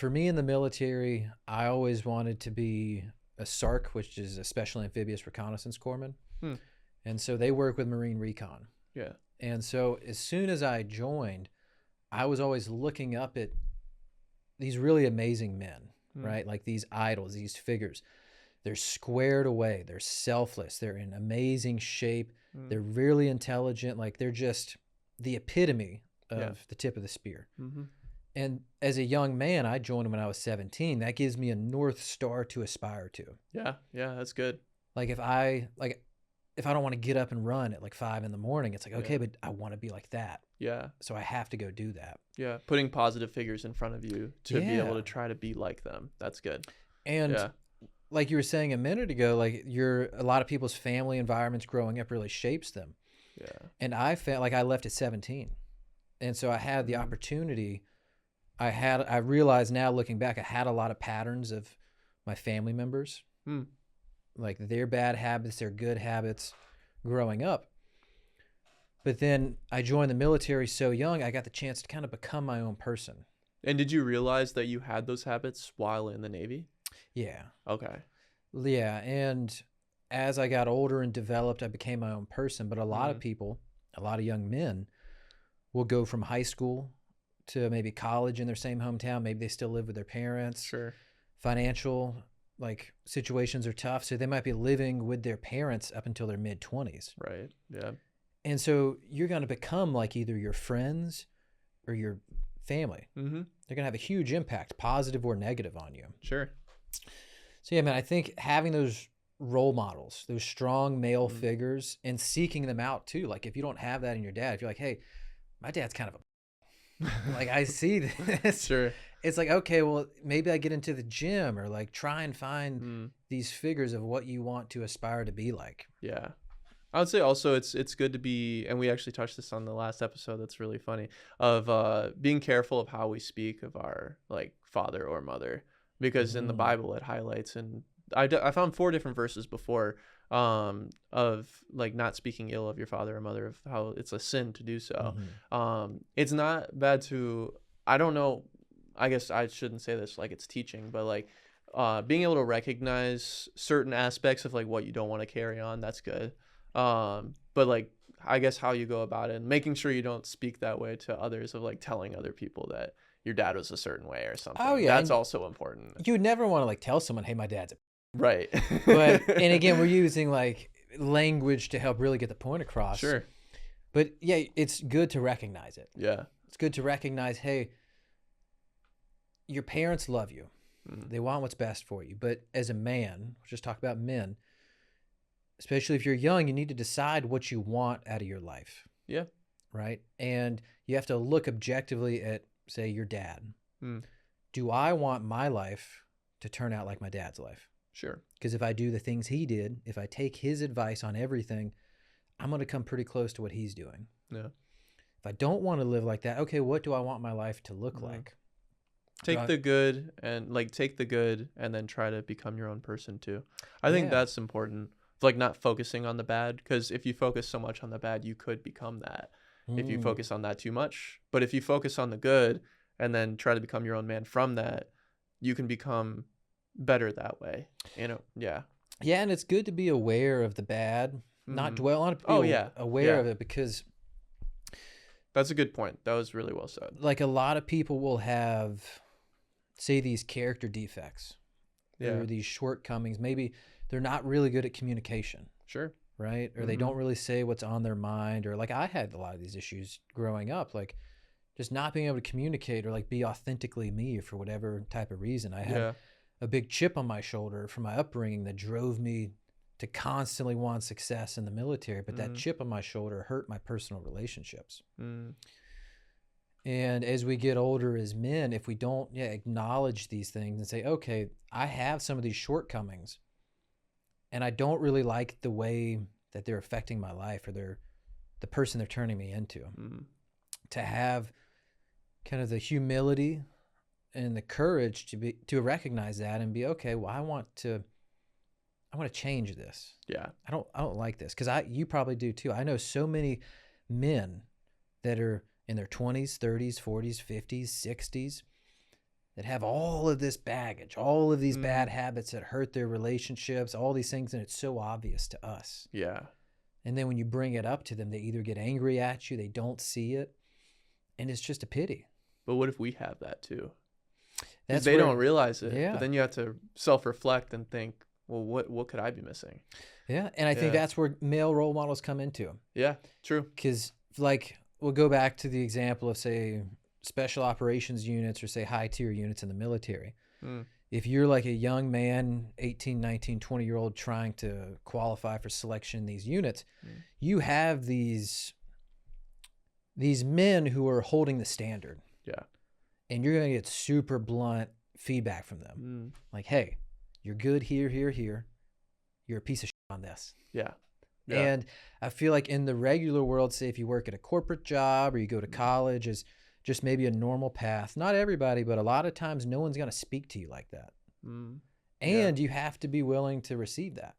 for me in the military, I always wanted to be a SARC, which is a Special Amphibious Reconnaissance Corpsman. Hmm. And so they work with Marine Recon. Yeah. And so as soon as I joined, I was always looking up at these really amazing men, right? Like these idols, these figures. They're squared away. They're selfless. They're in amazing shape. They're really intelligent. Like they're just the epitome of the tip of the spear. And as a young man, I joined when I was 17. That gives me a North Star to aspire to. Yeah. Yeah. That's good. Like if I don't want to get up and run at like 5 a.m, it's like, okay, but I want to be like that. Yeah. So I have to go do that. Yeah. Putting positive figures in front of you to be able to try to be like them. That's good. And like you were saying a minute ago, like a lot of people's family environments growing up really shapes them. Yeah. And I felt like I left at 17. And so I had the opportunity. I realized now looking back, I had a lot of patterns of my family members, like their bad habits, their good habits growing up. But then I joined the military so young, I got the chance to kind of become my own person. And did you realize that you had those habits while in the Navy? Yeah. Okay. Yeah. And as I got older and developed, I became my own person. But a lot of people, a lot of young men will go from high school to maybe college in their same hometown. Maybe they still live with their parents. Sure. Financial like situations are tough. So they might be living with their parents up until their mid-20s. Right. Yeah. And so you're going to become like either your friends or your family. They're going to have a huge impact, positive or negative, on you. Sure. So yeah, man, I think having those role models, those strong male figures, and seeking them out too. Like if you don't have that in your dad, if you're like, hey, my dad's kind of a like I see this. Sure. It's like, okay, well, maybe I get into the gym or like try and find these figures of what you want to aspire to be like. Yeah. I would say also it's good to be, and we actually touched this on the last episode, that's really funny, of being careful of how we speak of our like father or mother, because in the Bible it highlights, and I found 4 different verses before of like not speaking ill of your father or mother, of how it's a sin to do so. It's not bad to, I don't know, I guess I shouldn't say this like it's teaching, but like being able to recognize certain aspects of like what you don't want to carry on, that's good. But like I guess how you go about it and making sure you don't speak that way to others, of like telling other people that your dad was a certain way or something. Oh yeah, that's also important. You would never want to like tell someone, hey, my dad's a right. But and again, we're using like language to help really get the point across. Sure. But yeah, it's good to recognize it. Yeah. It's good to recognize, hey, your parents love you. They want what's best for you. But as a man, we'll just talk about men, especially if you're young, you need to decide what you want out of your life. Yeah. Right? And you have to look objectively at, say, your dad. Do I want my life to turn out like my dad's life? Sure. Because if I do the things he did, if I take his advice on everything, I'm going to come pretty close to what he's doing. Yeah. If I don't want to live like that, okay, what do I want my life to look like? Take the good and then try to become your own person too. I think that's important. Like not focusing on the bad, because if you focus so much on the bad, you could become that if you focus on that too much. But if you focus on the good and then try to become your own man from that, you can become better that way. You know? Yeah. Yeah, and it's good to be aware of the bad, not dwell on it, but be aware of it, because that's a good point. That was really well said. Like a lot of people will have, say, these character defects or these shortcomings. Maybe they're not really good at communication. Sure. Right? Or they don't really say what's on their mind, or like I had a lot of these issues growing up, like just not being able to communicate or like be authentically me for whatever type of reason. I had a big chip on my shoulder from my upbringing that drove me to constantly want success in the military, but that chip on my shoulder hurt my personal relationships. And as we get older as men, if we don't acknowledge these things and say, okay, I have some of these shortcomings and I don't really like the way that they're affecting my life or the person they're turning me into, to have kind of the humility and the courage to recognize that and be, okay, well, I want to change this. Yeah. I don't like this, because you probably do too. I know so many men that are in their 20s, 30s, 40s, 50s, 60s that have all of this baggage, all of these bad habits that hurt their relationships, all these things, and it's so obvious to us. Yeah. And then when you bring it up to them, they either get angry at you, they don't see it, and it's just a pity. But what if we have that too? That's They where- don't realize it. Yeah. But then you have to self-reflect and think, well, what could I be missing? Yeah, and I think Yeah. that's where male role models come into. Yeah, true. Because, like, we'll go back to the example of, say, special operations units or, say, high-tier units in the military. Mm. If you're like a young man, 18, 19, 20-year-old trying to qualify for selection in these units, you have these men who are holding the standard. Yeah. And you're going to get super blunt feedback from them. Like, hey, you're good here, here, here. You're a piece of shit on this. Yeah. And I feel like in the regular world, say if you work at a corporate job or you go to college, is just maybe a normal path. Not everybody, but a lot of times no one's going to speak to you like that. And you have to be willing to receive that.